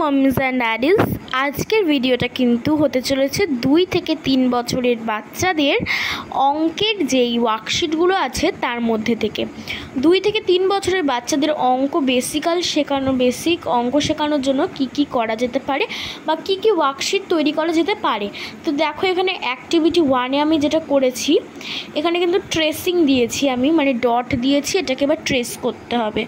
মমিজ and ড্যাডিজ, আজকের ভিডিওটা কিন্তু হতে চলেছে 2 থেকে 3 বছরের বাচ্চাদের অঙ্কের যেই ওয়ার্কশিটগুলো আছে তার মধ্যে থেকে। 2 থেকে 3 বছরের বাচ্চাদের বেসিক অঙ্ক শেখানোর জন্য কি করা যেতে পারে বা কি ওয়ার্কশিট তৈরি করা যেতে পারে। তো দেখো, এখানে অ্যাক্টিভিটি 1-এ আমি যেটা করেছি, এখানে কিন্তু ট্রেসিং দিয়েছি আমি, মানে ডট দিয়েছি, এটাকে এবার ট্রেস করতে হবে।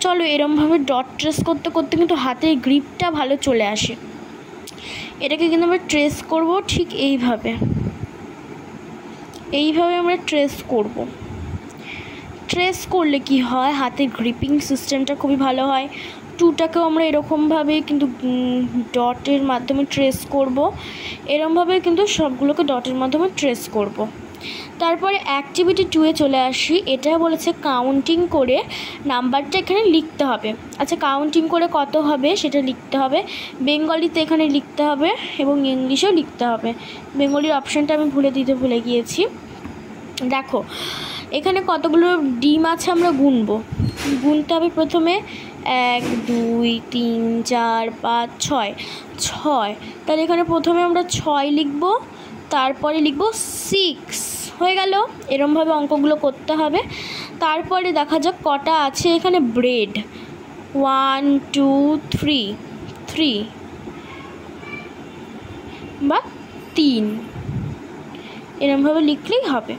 চলো, এরমভাবে ডট ট্রেস করতে করতে কিন্তু হাতের গ্রিপটা ভালো চলে আসে। এটাকে কিন্তু আমরা ট্রেস করব ঠিক এইভাবে আমরা ট্রেস করব। ট্রেস করলে কি হয়, হাতের গ্রিপিং সিস্টেমটা খুবই ভালো হয়। 2টাকেও আমরা এরকমভাবে কিন্তু ডটের মাধ্যমে ট্রেস করব। এরমভাবে কিন্তু সবগুলোকে ডটের মাধ্যমে ট্রেস করব। তারপরে অ্যাক্টিভিটি 2-এ চলে আসি। এটা বলেছে কাউন্টিং করে নাম্বারটা এখানে লিখতে হবে। আচ্ছা, কাউন্টিং করে কত হবে সেটা লিখতে হবে। বেঙ্গলিতে এখানে লিখতে হবে এবং ইংলিশেও লিখতে হবে। বেঙ্গলির অপশানটা আমি ভুলে গিয়েছি। দেখো, এখানে কতগুলো ডিম আছে আমরা গুনতে হবে। প্রথমে 1 2 3 4 5 6। তাহলে এখানে প্রথমে আমরা 6 লিখব, তারপরে লিখব 6। হয়ে গেল। এরমভাবে অঙ্কগুলো করতে হবে। তারপরে দেখা যাক কটা আছে এখানে ব্রেড। 1 2 3 বা 3, এরমভাবে লিখলেই হবে।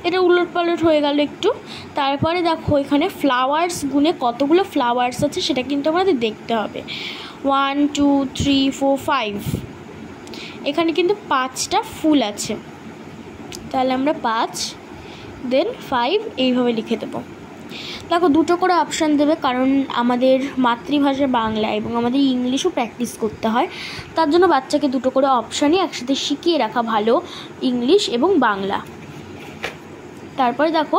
এটা উলটপালট হয়ে গেল একটু। তারপরে দেখো, এখানে ফ্লাওয়ার্স গুনে কতগুলো ফ্লাওয়ার্স আছে সেটা কিন্তু আমাদের দেখতে হবে। 1 2 3 4 5, এখানে কিন্তু 5টা ফুল আছে। তাহলে আমরা 5 দেন 5 এইভাবে লিখে দেবো। দেখো, 2টো করে অপশান দেবে, কারণ আমাদের মাতৃভাষা বাংলা এবং আমাদের ইংলিশও প্র্যাকটিস করতে হয়। তার জন্য বাচ্চাকে 2টো করে অপশানই একসাথে শিখিয়ে রাখা ভালো, ইংলিশ এবং বাংলা। তারপরে দেখো,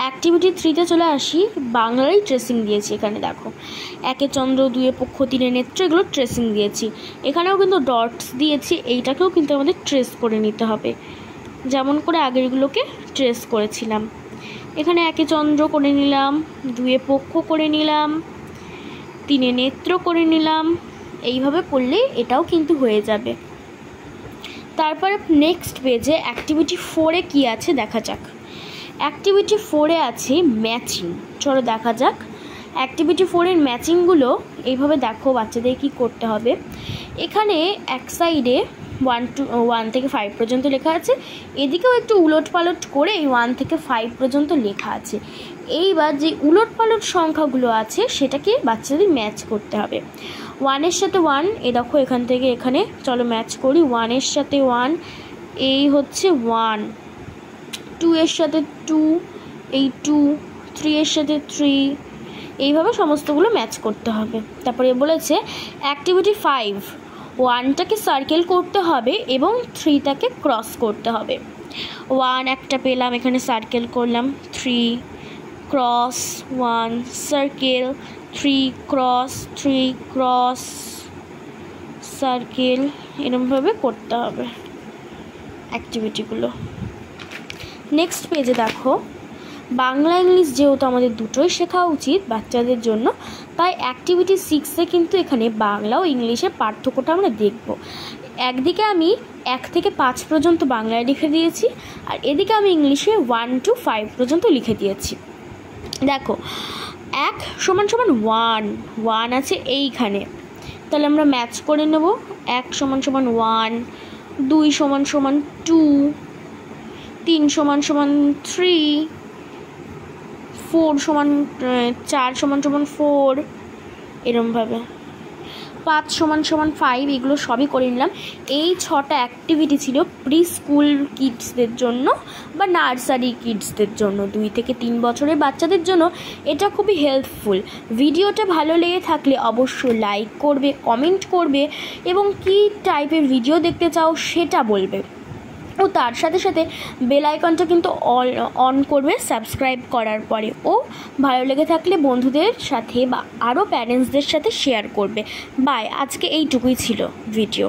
অ্যাক্টিভিটি 3-তে চলে আসি। বাংলারই ট্রেসিং দিয়েছি। এখানে দেখো, 1-এ চন্দ্র, 2-এ পক্ষ, 3-এ নেত্র, এগুলো ট্রেসিং দিয়েছি। এখানেও কিন্তু ডটস দিয়েছি। এইটাকেও কিন্তু আমাদের ট্রেস করে নিতে হবে, যেমন করে আগেরগুলোকে ট্রেস করেছিলাম। এখানে 1-এ চন্দ্র করে নিলাম, 2-এ পক্ষ করে নিলাম, 3-এ নেত্র করে নিলাম। এইভাবে করলেই এটাও কিন্তু হয়ে যাবে। তারপরে নেক্সট পেজে অ্যাক্টিভিটি 4-এ কী আছে দেখা যাক। অ্যাক্টিভিটি 4-এ আছে ম্যাচিং। চলো দেখা যাক অ্যাক্টিভিটি 4-এর ম্যাচিংগুলো। এইভাবে দেখো বাচ্চাদের কি করতে হবে। এখানে এক সাইডে 1 থেকে 5 পর্যন্ত লেখা আছে, এদিকেও একটু উলটপালট করে 1 থেকে 5 পর্যন্ত লেখা আছে। এইবার যে উলটপালট সংখ্যাগুলো আছে সেটাকে বাচ্চাদের ম্যাচ করতে হবে। 1-এর সাথে 1, এ দেখো এখান থেকে এখানে, চলো ম্যাচ করি। 1-এর সাথে 1, এই হচ্ছে 1। 2-এর সাথে 2, এই 2। 3-এর সাথে 3, এইভাবে সমস্তগুলো ম্যাচ করতে হবে। তারপরে বলেছে অ্যাক্টিভিটি 5, 1টাকে সার্কেল করতে হবে এবং 3টাকে ক্রস করতে হবে। 1 একটা পেলাম, এখানে সার্কেল করলাম, 3 ক্রস 1 সার্কেল, 3 ক্রস সার্কেল, এরকমভাবে করতে হবে অ্যাক্টিভিটিগুলো। নেক্সট পেজে দেখো, বাংলা ইংলিশ যেহেতু আমাদের দুটোই শেখা উচিত বাচ্চাদের জন্য, তাই অ্যাক্টিভিটি 6-এ কিন্তু এখানে বাংলা ও ইংলিশের পার্থক্যটা আমরা দেখব। একদিকে আমি 1 থেকে 5 পর্যন্ত বাংলায় লিখে দিয়েছি, আর এদিকে আমি ইংলিশে 1 to 5 পর্যন্ত লিখে দিয়েছি। দেখো, 1 = 1 আছে এইখানে, তাহলে আমরা ম্যাচ করে নেব। 1 = 1, 2 = 2, 3 = 3, 4 = 4, এরমভাবে 5 = 5, এগুলো সবই করে নিলাম। এই 6টা অ্যাক্টিভিটি ছিল প্রি স্কুল কিডসদের জন্য বা নার্সারি কিডসদের জন্য। 2 থেকে 3 বছরের বাচ্চাদের জন্য এটা খুবই হেল্পফুল। ভিডিওটা ভালো লেগে থাকলে অবশ্যই লাইক করবে, কমেন্ট করবে এবং কী টাইপের ভিডিও দেখতে চাও সেটা বলবে। ও তার সাথে সাথে বেল আইকনটা কিন্তু অন করবে সাবস্ক্রাইব করার পরে। ও ভালো লেগে থাকলে বন্ধুদের সাথে বা আরও প্যারেন্টসদের সাথে শেয়ার করবে। বাই, আজকে এইটুকুই ছিল ভিডিও।